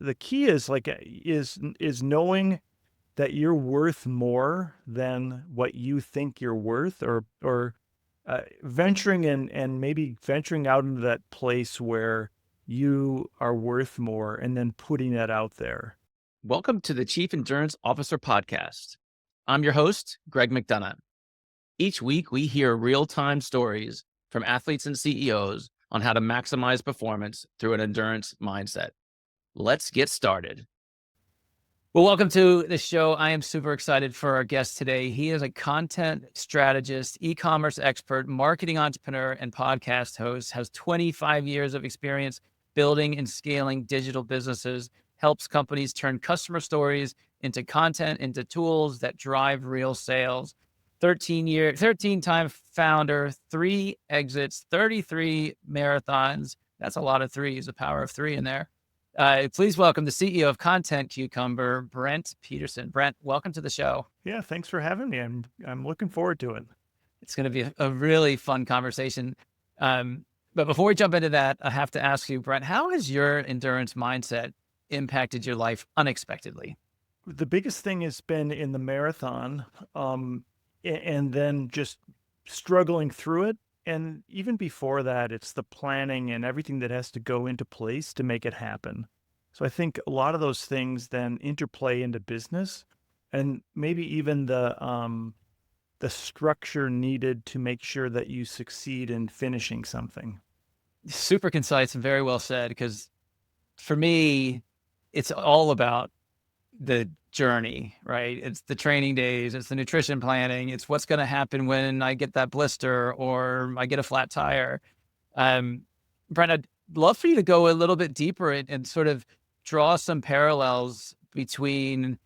the key is is knowing that you're worth more than what you think you're worth, or venturing and maybe venturing out into that place where you are worth more and then putting that out there. Welcome to the Chief Endurance Officer Podcast. I'm your host, Greg McDonough. Each week, we hear real-time stories from athletes and CEOs on how to maximize performance through an endurance mindset. Let's get started. Well, welcome to the show. I am super excited for our guest today. He is a content strategist, e-commerce expert, marketing entrepreneur, and podcast host, has 25 years of experience building and scaling digital businesses, helps companies turn customer stories into content, into tools that drive real sales. 13-time founder, 3 exits, 33 marathons. That's a lot of threes, a power of 3 in there. Please welcome the CEO of Content Cucumber, Brent Peterson. Brent, welcome to the show. Yeah, thanks for having me. I'm looking forward to it. It's going to be a really fun conversation. But before we jump into that, I have to ask you, Brent, how has your endurance mindset impacted your life unexpectedly? The biggest thing has been in the marathon, and then just struggling through it. And even before that, it's the planning and everything that has to go into place to make it happen. So I think a lot of those things then interplay into business, and maybe even the structure needed to make sure that you succeed in finishing something. Super concise and very well said, because for me, it's all about the journey, right? It's the training days, it's the nutrition planning, it's what's going to happen when I get that blister or I get a flat tire. Brent, I'd love for you to go a little bit deeper and sort of draw some parallels between,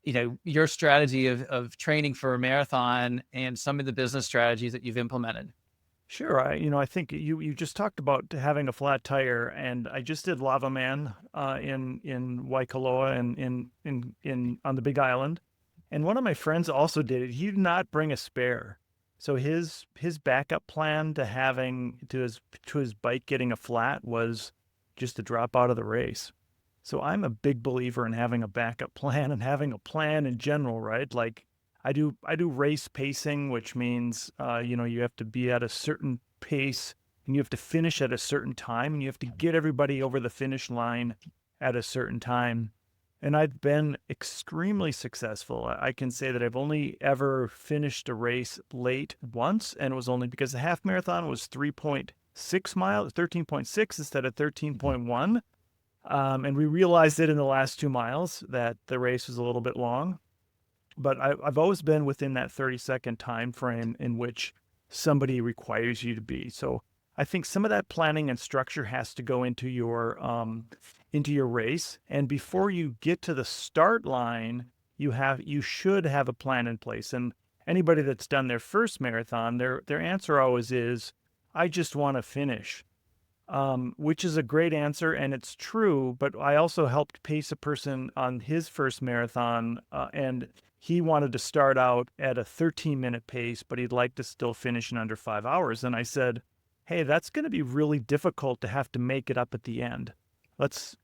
your strategy of training for a marathon and some of the business strategies that you've implemented. Sure. I think you just talked about having a flat tire, and I just did Lava Man in Waikoloa and in on the Big Island, and one of my friends also did it. He did not bring a spare, so his backup plan to having to his bike getting a flat was just to drop out of the race. So I'm a big believer in having a backup plan and having a plan in general, right? Like I do race pacing, which means you have to be at a certain pace and you have to finish at a certain time and you have to get everybody over the finish line at a certain time. And I've been extremely successful. I can say that I've only ever finished a race late once, and it was only because the half marathon was 3.6 miles, 13.6 instead of 13.1. And we realized it in the last 2 miles that the race was a little bit long. But I've always been within that 30-second time frame in which somebody requires you to be. So I think some of that planning and structure has to go into your race. And before you get to the start line, you should have a plan in place. And anybody that's done their first marathon, their answer always is, I just want to finish. Which is a great answer, and it's true. But I also helped pace a person on his first marathon, and he wanted to start out at a 13-minute pace, but he'd like to still finish in under 5 hours. And I said, hey, that's going to be really difficult to have to make it up at the end. Let's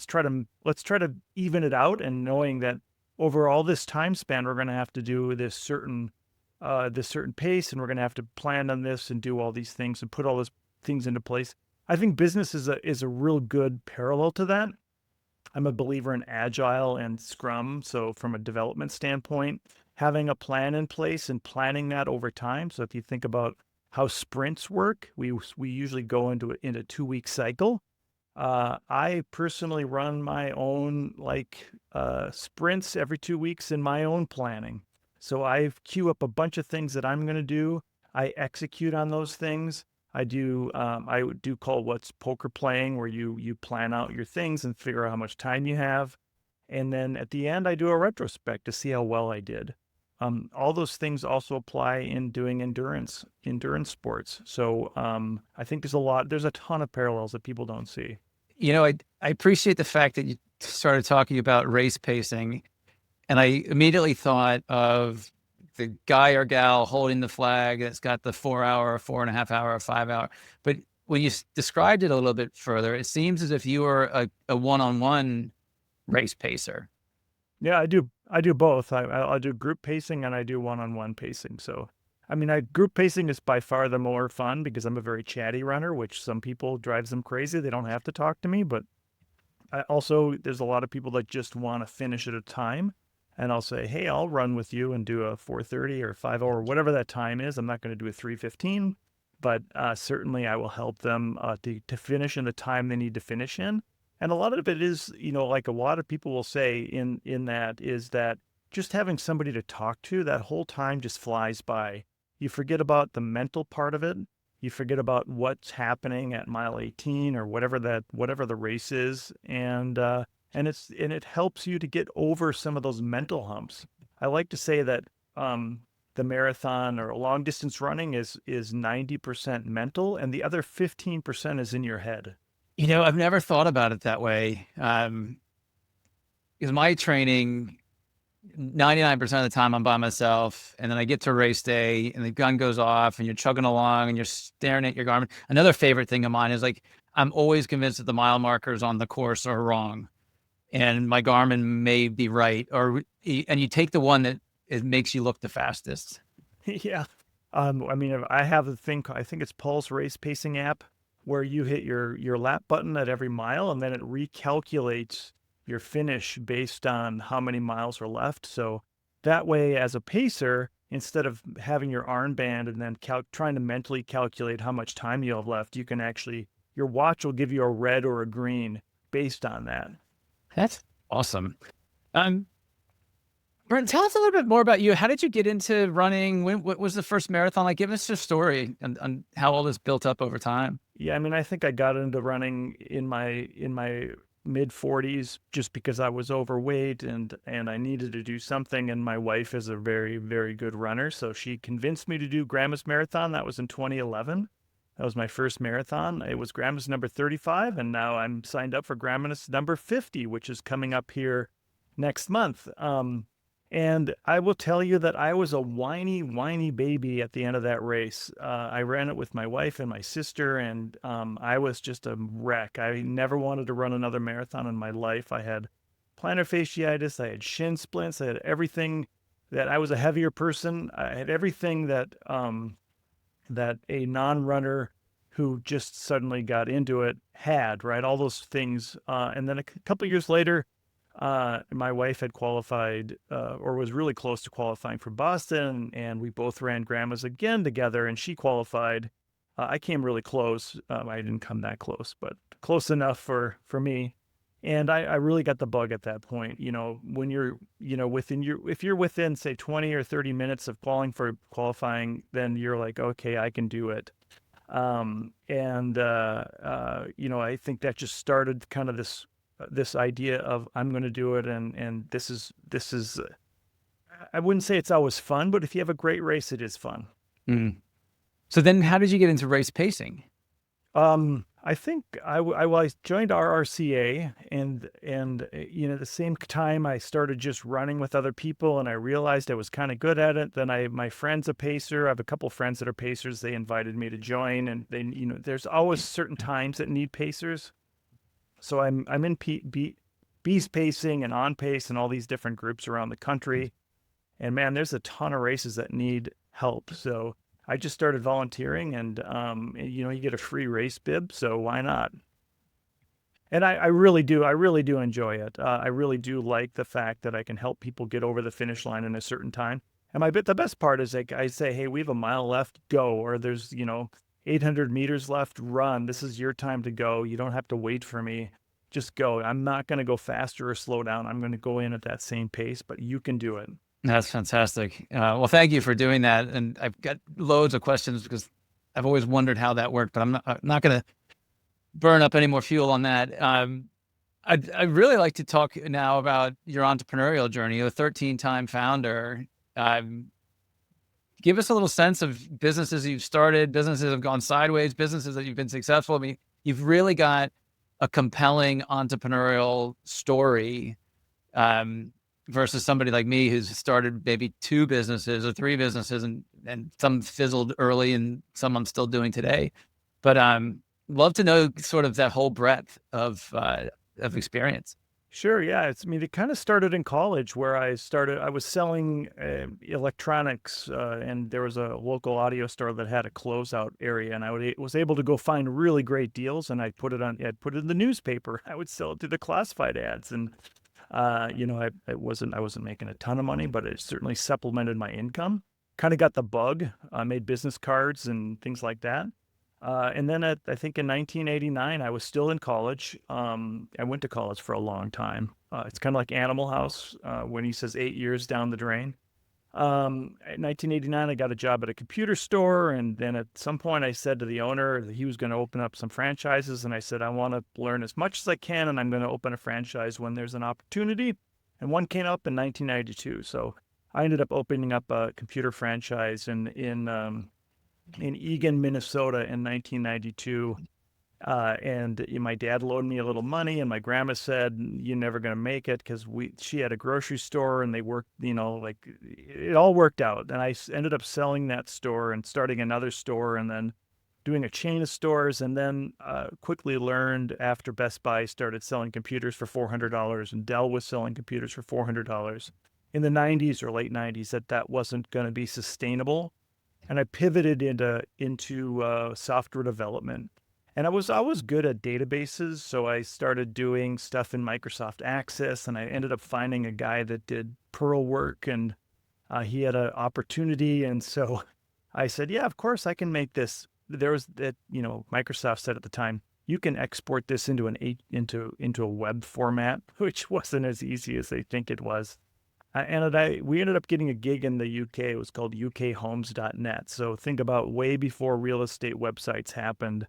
try to even it out, and knowing that over all this time span, we're going to have to do this certain pace, and we're going to have to plan on this and do all these things and put all those things into place. I think business is a real good parallel to that. I'm a believer in Agile and Scrum. So from a development standpoint, having a plan in place and planning that over time. So if you think about how sprints work, we usually go into a 2-week cycle. I personally run my own sprints every 2 weeks in my own planning. So I queue up a bunch of things that I'm going to do. I execute on those things. I do call what's poker playing, where you plan out your things and figure out how much time you have. And then at the end, I do a retrospect to see how well I did. All those things also apply in doing endurance sports. So I think there's a ton of parallels that people don't see. I appreciate the fact that you started talking about race pacing, and I immediately thought of the guy or gal holding the flag that's got the 4 hour, 4.5 hour, 5 hour. But when you described it a little bit further, it seems as if you are a one-on-one race pacer. Yeah, I do both. I do group pacing and I do one-on-one pacing. So, I mean, group pacing is by far the more fun because I'm a very chatty runner, which some people drives them crazy. They don't have to talk to me, but I also there's a lot of people that just want to finish at a time, and I'll say, hey, I'll run with you and do a 4:30 or 5:00 or whatever that time is. I'm not going to do a 3:15, but certainly I will help them to finish in the time they need to finish in. And a lot of it is, like a lot of people will say in that is that just having somebody to talk to, that whole time just flies by. You forget about the mental part of it. You forget about what's happening at mile 18 or whatever the race is, and it helps you to get over some of those mental humps. I like to say that the marathon or long distance running is 90% mental, and the other 15% is in your head. I've never thought about it that way. Because my training, 99% of the time I'm by myself, and then I get to race day and the gun goes off and you're chugging along and you're staring at your Garmin. Another favorite thing of mine is like, I'm always convinced that the mile markers on the course are wrong and my Garmin may be right, and you take the one that it makes you look the fastest. Yeah. I mean, I have a thing, I think it's Pulse Race Pacing app, where you hit your lap button at every mile and then it recalculates your finish based on how many miles are left. So that way, as a pacer, instead of having your armband and then trying to mentally calculate how much time you have left, you can actually, your watch will give you a red or a green based on that. That's awesome. Brent, tell us a little bit more about you. How did you get into running? What was the first marathon like? Give us your story and how all this built up over time. Yeah, I mean, I think I got into running in my mid 40s just because I was overweight and I needed to do something. And my wife is a very, very good runner, so she convinced me to do Grandma's Marathon. That was in 2011. That was my first marathon. It was Grandma's number 35, and now I'm signed up for Grandma's number 50, which is coming up here next month. And I will tell you that I was a whiny, whiny baby at the end of that race. I ran it with my wife and my sister, and I was just a wreck. I never wanted to run another marathon in my life. I had plantar fasciitis, I had shin splints, I had everything that I was a heavier person. I had everything that that a non-runner who just suddenly got into it had, right? All those things. And then a couple years later, my wife had qualified or was really close to qualifying for Boston, and we both ran Grandma's again together, and she qualified. I came really close. I didn't come that close, but close enough for me. And I really got the bug at that point. When you're, if you're within, say, 20 or 30 minutes of qualifying, then you're like, okay, I can do it. I think that just started kind of this idea of I'm going to do it, and this is I wouldn't say it's always fun, but if you have a great race, it is fun. Mm. So then how did you get into race pacing? I think I joined RRCA, and the same time I started just running with other people, and I realized I was kind of good at it. Then my friend's a pacer. I have a couple friends that are pacers. They invited me to join, and there's always certain times that need pacers. So I'm in Beast Pacing and On Pace and all these different groups around the country. And man, there's a ton of races that need help. So I just started volunteering, and you get a free race bib, so why not? And I really do enjoy it. I really do like the fact that I can help people get over the finish line in a certain time. And the best part is, like, I say, hey, we have a mile left, go, or there's 800 meters left, run. This is your time to go. You don't have to wait for me. Just go. I'm not going to go faster or slow down. I'm going to go in at that same pace, but you can do it. That's fantastic. Well, thank you for doing that. And I've got loads of questions because I've always wondered how that worked, but I'm not going to burn up any more fuel on that. I'd really like to talk now about your entrepreneurial journey. You're a 13-time founder. Give us a little sense of businesses you've started, businesses have gone sideways, businesses that you've been successful. I mean, you've really got a compelling entrepreneurial story versus somebody like me who's started maybe 2 businesses or 3 businesses and some fizzled early and some I'm still doing today. But love to know sort of that whole breadth of experience. Sure, yeah. I mean, it kind of started in college where I was selling electronics, and there was a local audio store that had a closeout area, and was able to go find really great deals, and I'd put it in the newspaper. I would sell it to the classified ads, and I wasn't making a ton of money, but it certainly supplemented my income. Kind of got the bug. I made business cards and things like that. And then I think in 1989, I was still in college. I went to college for a long time. It's kind of like Animal House when he says 8 years down the drain. In 1989, I got a job at a computer store. And then at some point, I said to the owner that he was going to open up some franchises. And I said, I want to learn as much as I can. And I'm going to open a franchise when there's an opportunity. And one came up in 1992. So I ended up opening up a computer franchise in Eagan, Minnesota in 1992. And my dad loaned me a little money, and my grandma said, "You're never going to make it," because she had a grocery store, and they worked, like it all worked out. And I ended up selling that store and starting another store, and then doing a chain of stores, and then quickly learned after Best Buy started selling computers for $400, and Dell was selling computers for $400 in the 90s or late 90s, that wasn't going to be sustainable, and I pivoted into software development. And I was good at databases, so I started doing stuff in Microsoft Access, and I ended up finding a guy that did Perl work, and he had an opportunity, and so I said, "Yeah, of course I can make this." There was that, Microsoft said at the time, "You can export this into a web format," which wasn't as easy as they think it was. We ended up getting a gig in the UK. It was called ukhomes.net. So think about way before real estate websites happened.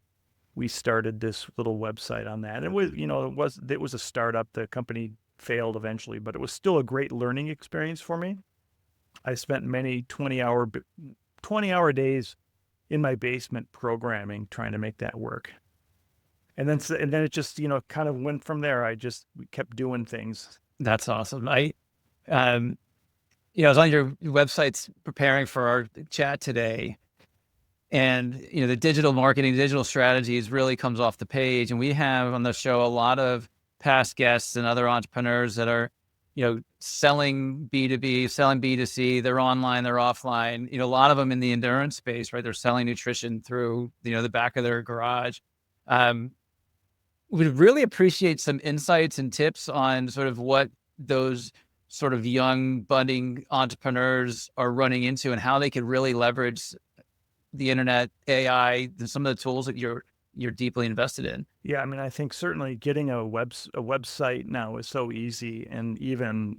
We started this little website on that. And it was a startup. The company failed eventually, but it was still a great learning experience for me. I spent many 20-hour days in my basement programming, trying to make that work. And then it just, kind of went from there. We kept doing things. That's awesome. Um, I was on your websites preparing for our chat today, and the digital marketing, digital strategies really comes off the page. And we have on the show a lot of past guests and other entrepreneurs that are, selling B2B, selling B2C. They're online, they're offline. A lot of them in the endurance space, right? They're selling nutrition through, the back of their garage. We'd really appreciate some insights and tips on sort of what those sort of young budding entrepreneurs are running into and how they could really leverage the internet, AI, some of the tools that you're deeply invested in. Yeah, I mean, I think certainly getting a website now is so easy, and even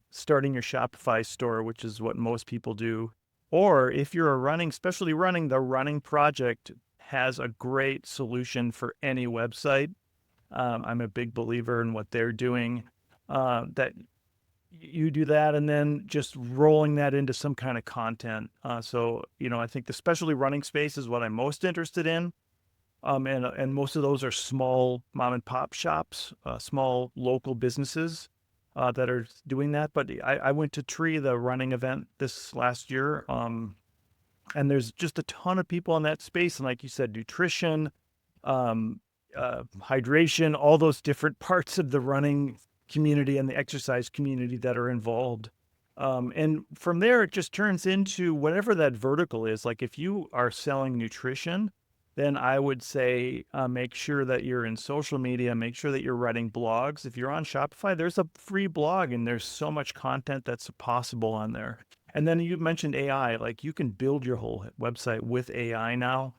starting your Shopify store, which is what most people do, or if you're especially running the Running Project, has a great solution for any website. I'm a big believer in what they're doing. That you do that, and then just rolling that into some kind of content. So I think the specialty running space is what I'm most interested in. And most of those are small mom and pop shops, small local businesses that are doing that. But I went to Tree, the running event this last year, and there's just a ton of people in that space. And like you said, nutrition, hydration, all those different parts of the running community and the exercise community that are involved. And from there, it just turns into whatever that vertical is. Like if you are selling nutrition, then I would say make sure that you're in social media, make sure that you're writing blogs. If you're on Shopify, there's a free blog, and there's so much content that's possible on there. And then you mentioned AI, like you can build your whole website with AI now.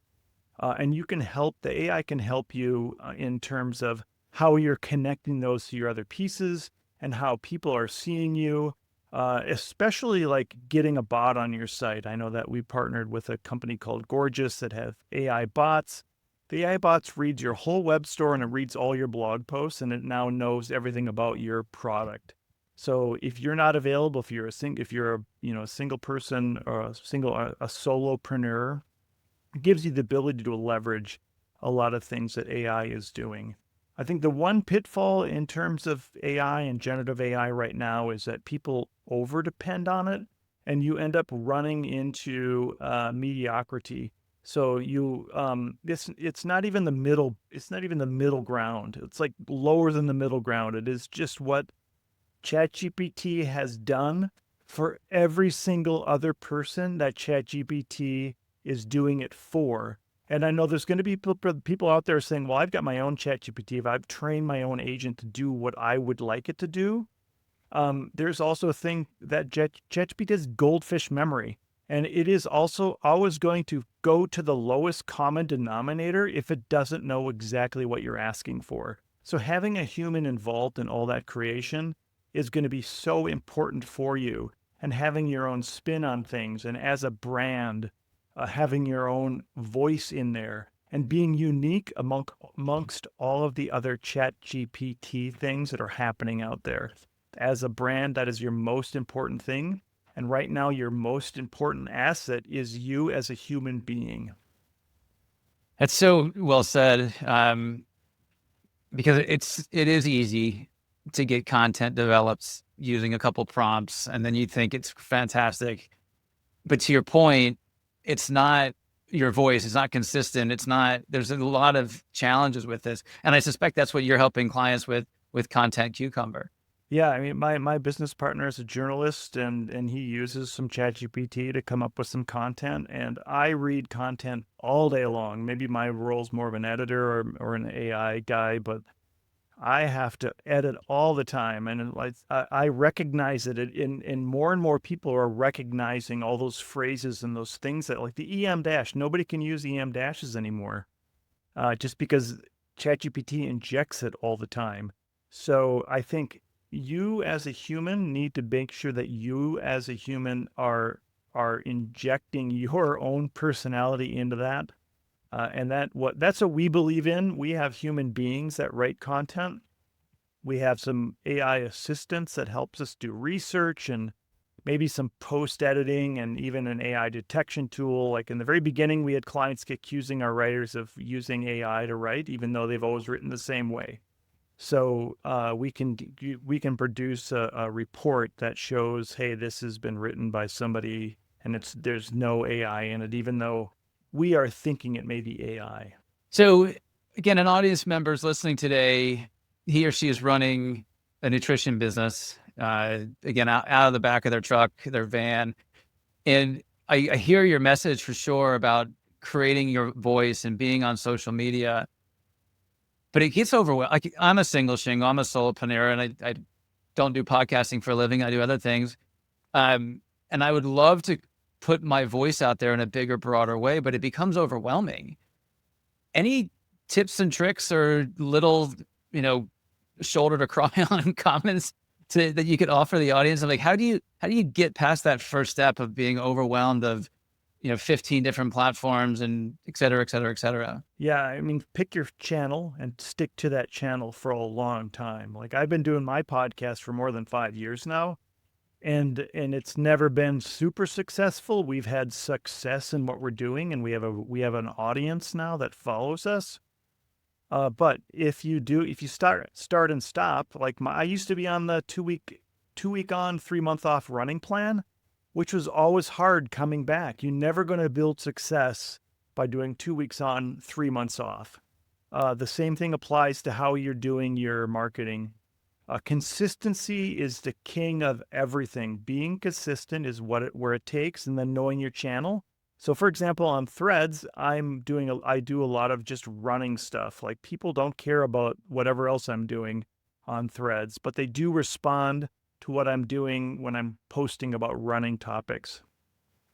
And the AI can help you in terms of how you're connecting those to your other pieces and how people are seeing you, especially like getting a bot on your site. I know that we partnered with a company called Gorgeous that have AI bots. The AI bots reads your whole web store, and it reads all your blog posts, and it now knows everything about your product. So if you're not available, if you're a single person or a solopreneur, it gives you the ability to leverage a lot of things that AI is doing. I think the one pitfall in terms of AI and generative AI right now is that people over depend on it, and you end up running into mediocrity. So it's not even the middle. It's not even the middle ground. It's like lower than the middle ground. It is just what ChatGPT has done for every single other person that ChatGPT is doing it for. And I know there's going to be people out there saying, well, I've got my own ChatGPT. If I've trained my own agent to do what I would like it to do, there's also a thing that ChatGPT has goldfish memory. And it is also always going to go to the lowest common denominator if it doesn't know exactly what you're asking for. So having a human involved in all that creation is going to be so important for you, and having your own spin on things, and as a brand, having your own voice in there and being unique amongst all of the other chat GPT things that are happening out there. As a brand, that is your most important thing. And right now, your most important asset is you as a human being. That's so well said. Because it is easy to get content developed using a couple prompts, and then you think it's fantastic. But to your point, it's not your voice. It's not consistent. It's not. There's a lot of challenges with this, and I suspect that's what you're helping clients with Content Cucumber. Yeah, I mean, my business partner is a journalist, and he uses some ChatGPT to come up with some content. And I read content all day long. Maybe my role's more of an editor or an AI guy, but I have to edit all the time, and like I recognize it. In more and more people are recognizing all those phrases and those things that, like the EM dash. Nobody can use EM dashes anymore, just because ChatGPT injects it all the time. So I think you as a human need to make sure that you as a human are injecting your own personality into that. And that's what we believe in. We have human beings that write content. We have some AI assistants that helps us do research and maybe some post editing and even an AI detection tool. Like in the very beginning, we had clients accusing our writers of using AI to write, even though they've always written the same way. So we can produce a report that shows, hey, this has been written by somebody, and there's no AI in it, even though we are thinking it may be AI. So again, an audience member is listening today. He or she is running a nutrition business. Again, out of the back of their truck, their van, and I hear your message for sure about creating your voice and being on social media. But it gets overwhelmed. Like, I'm a single shingle. I'm a solopreneur, and I don't do podcasting for a living. I do other things. And I would love to put my voice out there in a bigger, broader way, but it becomes overwhelming. Any tips and tricks or little, shoulder to cry on comments that you could offer the audience? I'm like, how do you get past that first step of being overwhelmed of 15 different platforms and et cetera, et cetera, et cetera? Yeah, I mean, pick your channel and stick to that channel for a long time. Like I've been doing my podcast for more than 5 years now, and it's never been super successful. We've had success in what we're doing, and we have an audience now that follows us. But if you start and stop, like I used to be on the two week on, 3 month off running plan, which was always hard coming back. You're never going to build success by doing 2 weeks on, 3 months off. The same thing applies to how you're doing your marketing. Consistency is the king of everything. Being consistent is where it takes, and then knowing your channel. So for example, on Threads, I do a lot of just running stuff. Like people don't care about whatever else I'm doing on Threads, but they do respond to what I'm doing when I'm posting about running topics.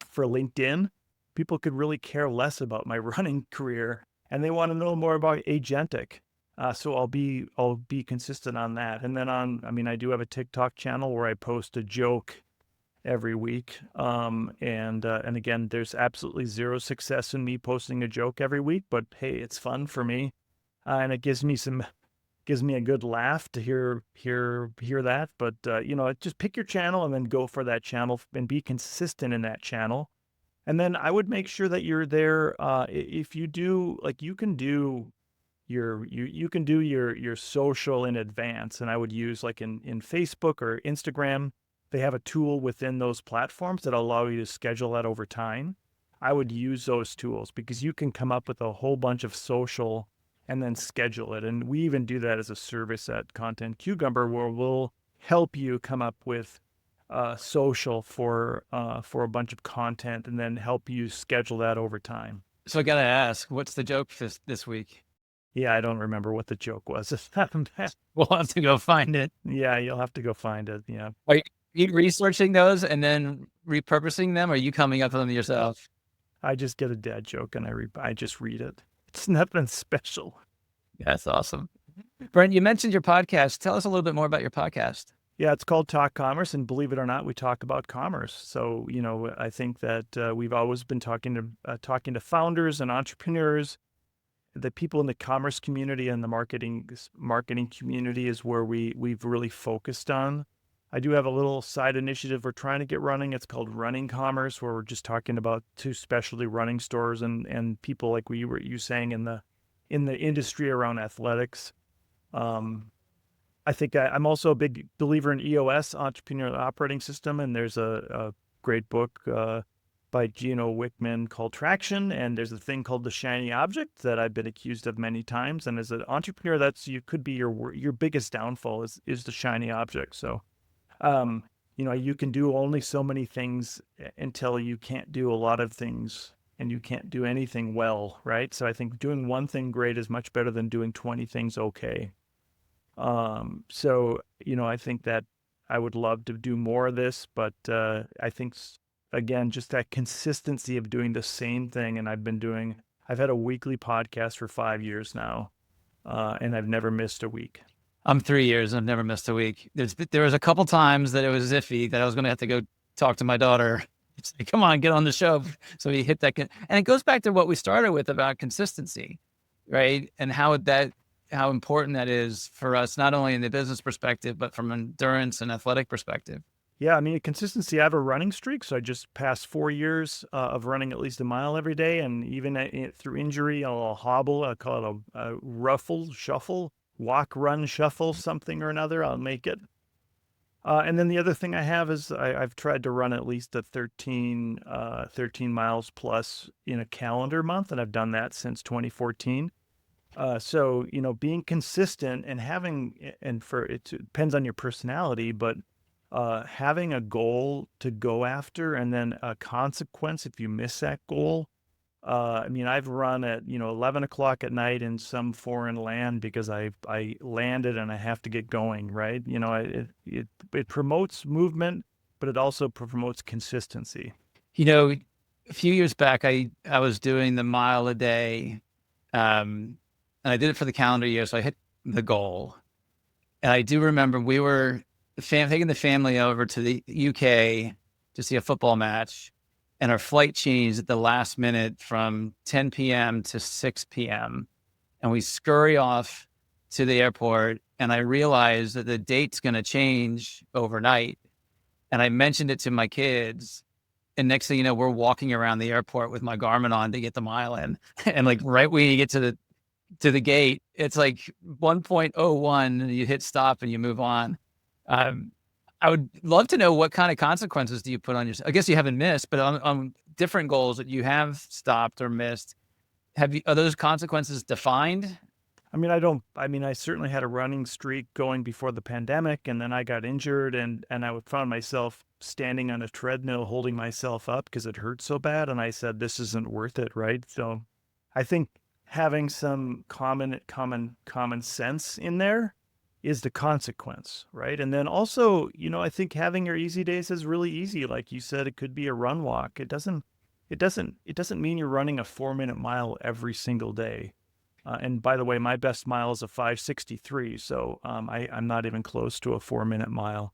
For LinkedIn, people could really care less about my running career, and they want to know more about agentic. So I'll be consistent on that. And then I do have a TikTok channel where I post a joke every week. And again, there's absolutely zero success in me posting a joke every week, but hey, it's fun for me, and it gives me a good laugh to hear that. But just pick your channel and then go for that channel and be consistent in that channel. And then I would make sure that you're there. If you do, like, you can do your social in advance, and I would use, like, in Facebook or Instagram, they have a tool within those platforms that allow you to schedule that over time. I would use those tools because you can come up with a whole bunch of social and then schedule it. And we even do that as a service at Content Cucumber, where we'll help you come up with social for a bunch of content and then help you schedule that over time. So I got to ask, what's the joke this week? Yeah, I don't remember what the joke was. We'll have to go find it. Yeah, you'll have to go find it. Yeah. Are you researching those and then repurposing them? Or are you coming up with them yourself? I just get a dad joke and I just read it. It's nothing special. That's awesome. Brent, you mentioned your podcast. Tell us a little bit more about your podcast. Yeah, it's called Talk Commerce, and believe it or not, we talk about commerce. So, I think that we've always been talking to founders and entrepreneurs. The people in the commerce community and the marketing community is where we've really focused on. I do have a little side initiative we're trying to get running. It's called Running Commerce, where we're just talking about 2 specialty running stores and people like you saying in the industry around athletics. I think I'm also a big believer in EOS, Entrepreneurial Operating System, and there's a great book by Gino Wickman called Traction, and there's a thing called the shiny object that I've been accused of many times. And as an entrepreneur, could be your biggest downfall is the shiny object. So, you can do only so many things until you can't do a lot of things, and you can't do anything well, right? So I think doing one thing great is much better than doing 20 things okay. So, I think that I would love to do more of this, but I think, again, just that consistency of doing the same thing. And I've had a weekly podcast for 5 years now, and I've never missed a week. I'm 3 years. I've never missed a week. There was a couple times that it was iffy that I was going to have to go talk to my daughter. Say, come on, get on the show. So he hit that. And it goes back to what we started with about consistency, right? And how important that is for us, not only in the business perspective, but from an endurance and athletic perspective. Yeah, I mean, consistency. I have a running streak, so I just passed 4 years of running at least a mile every day, and even through injury, I'll hobble. I call it a ruffle, shuffle, walk, run, shuffle, something or another. I'll make it. And then the other thing I have is I've tried to run at least a 13 miles plus in a calendar month, and I've done that since 2014. So, being consistent and it depends on your personality, but having a goal to go after and then a consequence if you miss that goal. I mean, I've run at, 11 o'clock at night in some foreign land because I landed and I have to get going, right? It promotes movement, but it also promotes consistency. A few years back, I was doing the mile a day, and I did it for the calendar year, so I hit the goal. And I do remember we were taking the family over to the UK to see a football match, and our flight changed at the last minute from 10 p.m. to 6 p.m. And we scurry off to the airport, and I realized that the date's going to change overnight. And I mentioned it to my kids. And next thing you know, we're walking around the airport with my Garmin on to get the mile in. And like right when you get to the gate, it's like 1.01 and you hit stop and you move on. I would love to know what kind of consequences do you put on yourself? I guess you haven't missed, but on different goals that you have stopped or missed, are those consequences defined? I mean, I certainly had a running streak going before the pandemic, and then I got injured and I found myself standing on a treadmill holding myself up because it hurt so bad. And I said, this isn't worth it. Right. So I think having some common sense in there is the consequence, right? And then also, I think having your easy days is really easy. Like you said, it could be a run walk. It doesn't mean you're running a 4-minute mile every single day. And by the way, my best mile is a 5:63. So I'm not even close to a 4-minute mile.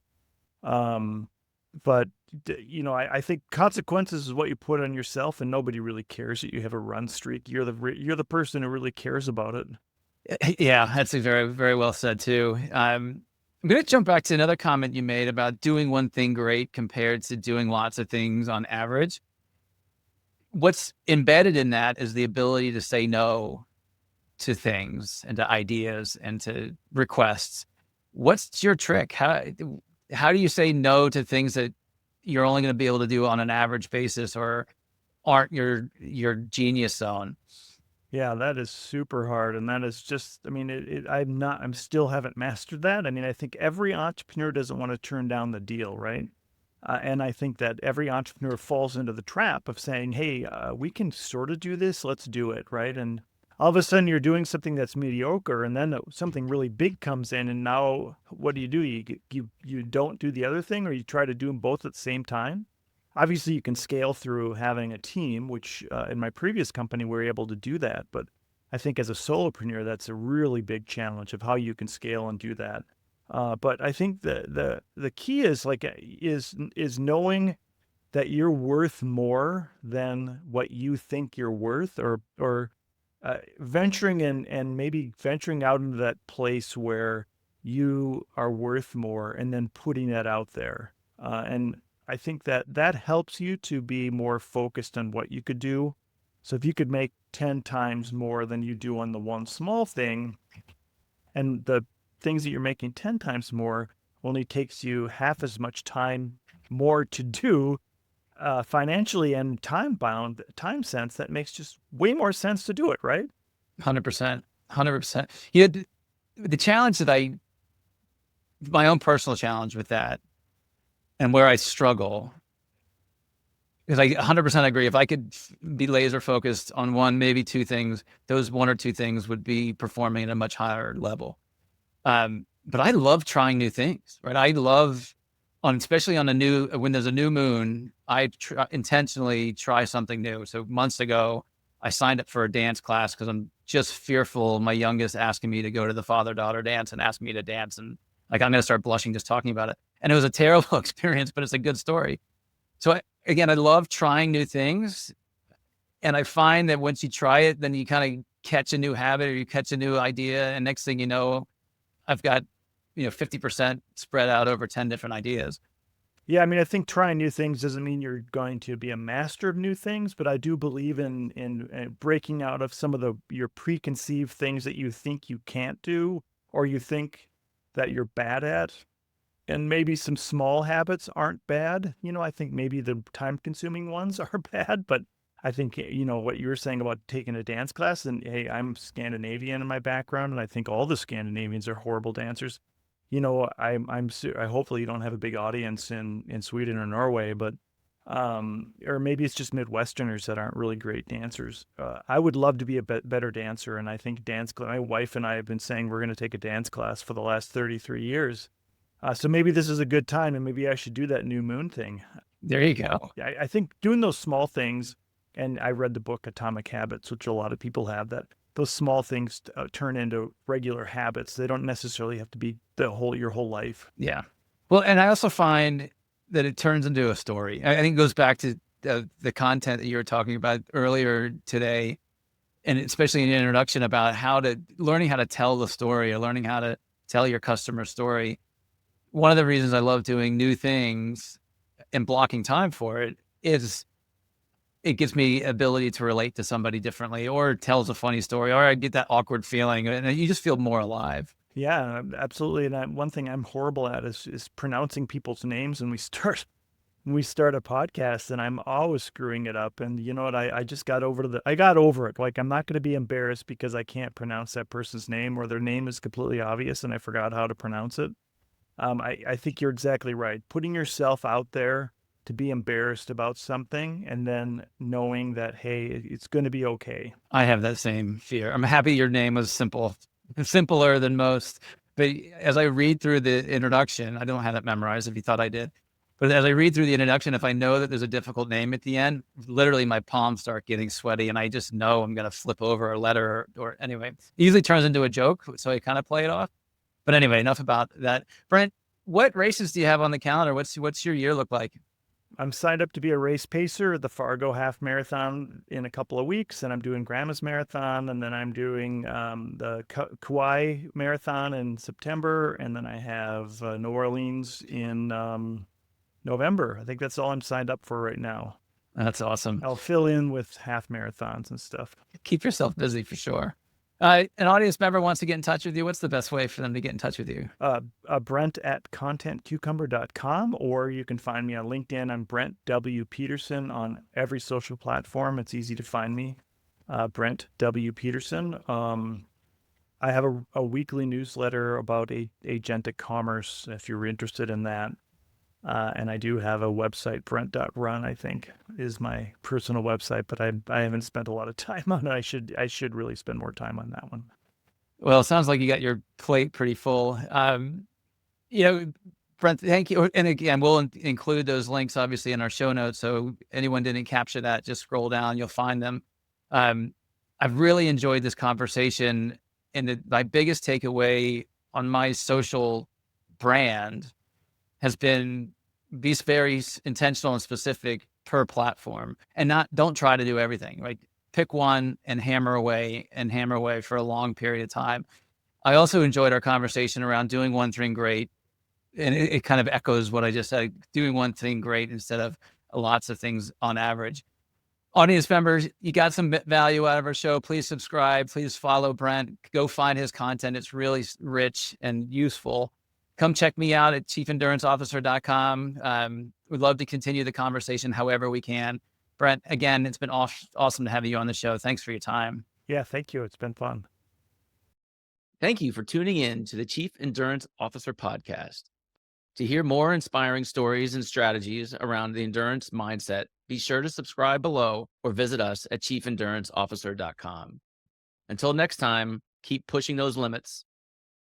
But I think consequences is what you put on yourself, and nobody really cares that you have a run streak. You're the person who really cares about it. Yeah, that's very, very well said too. I'm going to jump back to another comment you made about doing one thing great compared to doing lots of things on average. What's embedded in that is the ability to say no to things and to ideas and to requests. What's your trick? How do you say no to things that you're only going to be able to do on an average basis, or aren't your genius zone. Yeah, that is super hard. And that is just, I mean, I'm still haven't mastered that. I mean, I think every entrepreneur doesn't want to turn down the deal, right? And I think that every entrepreneur falls into the trap of saying, hey, we can sort of do this, let's do it, right? And all of a sudden you're doing something that's mediocre, and then something really big comes in, and now what do? You don't do the other thing, or you try to do them both at the same time. Obviously, you can scale through having a team, which in my previous company, we were able to do that. But I think as a solopreneur, that's a really big challenge of how you can scale and do that. But I think the key is is knowing that you're worth more than what you think you're worth, or venturing in and maybe venturing out into that place where you are worth more, and then putting that out there. And I think that that helps you to be more focused on what you could do. So if you could make 10 times more than you do on the one small thing, and the things that you're making 10 times more only takes you half as much time more to do, financially and time sense, that makes just way more sense to do it, right? 100%. 100%. You know, the challenge that my own personal challenge with that, and where I struggle, because I 100% agree. If I could be laser focused on one, maybe two things, those one or two things would be performing at a much higher level. But I love trying new things, right? I love, especially when there's a new moon, I intentionally try something new. So months ago, I signed up for a dance class because I'm just fearful of my youngest asking me to go to the father-daughter dance and ask me to dance. And like, I'm going to start blushing just talking about it. And it was a terrible experience, but it's a good story. So again, I love trying new things. And I find that once you try it, then you kind of catch a new habit, or you catch a new idea. And next thing you know, I've got, 50% spread out over 10 different ideas. Yeah, I mean, I think trying new things doesn't mean you're going to be a master of new things, but I do believe in breaking out of some of your preconceived things that you think you can't do, or you think that you're bad at. And maybe some small habits aren't bad. I think maybe the time-consuming ones are bad, but I think, what you were saying about taking a dance class, and hey, I'm Scandinavian in my background, and I think all the Scandinavians are horrible dancers. I hopefully you don't have a big audience in Sweden or Norway, but or maybe it's just Midwesterners that aren't really great dancers. I would love to be a better dancer, and I think my wife and I have been saying we're going to take a dance class for the last 33 years. So maybe this is a good time, and maybe I should do that new moon thing. There you go. I think doing those small things, and I read the book Atomic Habits, which a lot of people have, that those small things turn into regular habits. They don't necessarily have to be your whole life. Yeah. Well, and I also find that it turns into a story. I think it goes back to the content that you were talking about earlier today, and especially in the introduction about learning how to tell the story, or learning how to tell your customer story. One of the reasons I love doing new things and blocking time for it is it gives me ability to relate to somebody differently, or tells a funny story, or I get that awkward feeling, and you just feel more alive. Yeah, absolutely. And one thing I'm horrible at is pronouncing people's names. And we start a podcast, and I'm always screwing it up. And you know what? I just got over it. Like, I'm not going to be embarrassed because I can't pronounce that person's name, or their name is completely obvious and I forgot how to pronounce it. I think you're exactly right. Putting yourself out there to be embarrassed about something, and then knowing that, hey, it's going to be okay. I have that same fear. I'm happy your name was simpler than most. But as I read through the introduction, I don't have that memorized if you thought I did. But as I read through the introduction, if I know that there's a difficult name at the end, literally my palms start getting sweaty, and I just know I'm going to flip over a letter, or anyway, it usually turns into a joke. So I kind of play it off. But anyway, enough about that. Brent, what races do you have on the calendar? What's your year look like? I'm signed up to be a race pacer at the Fargo Half Marathon in a couple of weeks, and I'm doing Grandma's Marathon, and then I'm doing the Kauai Marathon in September, and then I have New Orleans in November. I think that's all I'm signed up for right now. That's awesome. I'll fill in with half marathons and stuff. Keep yourself busy for sure. An audience member wants to get in touch with you. What's the best way for them to get in touch with you? Brent at contentcucumber.com, or you can find me on LinkedIn. I'm Brent W. Peterson on every social platform. It's easy to find me. Brent W. Peterson. I have a weekly newsletter about agentic commerce if you're interested in that. And I do have a website, brent.run, I think, is my personal website, but I haven't spent a lot of time on it. I should really spend more time on that one. Well, it sounds like you got your plate pretty full. Brent, thank you. And again, we'll include those links obviously in our show notes. So anyone didn't capture that, just scroll down, you'll find them. I've really enjoyed this conversation, and my biggest takeaway on my social brand has been be very intentional and specific per platform, and don't try to do everything. Like, pick one and hammer away for a long period of time. I also enjoyed our conversation around doing one thing great. And it kind of echoes what I just said, doing one thing great instead of lots of things on average. Audience members, you got some value out of our show. Please subscribe. Please follow Brent. Go find his content. It's really rich and useful. Come check me out at chiefelduranceofficer.com. We'd love to continue the conversation however we can. Brent, again, it's been awesome to have you on the show. Thanks for your time. Yeah, thank you. It's been fun. Thank you for tuning in to the Chief Endurance Officer podcast. To hear more inspiring stories and strategies around the endurance mindset, be sure to subscribe below or visit us at chiefelduranceofficer.com. Until next time, keep pushing those limits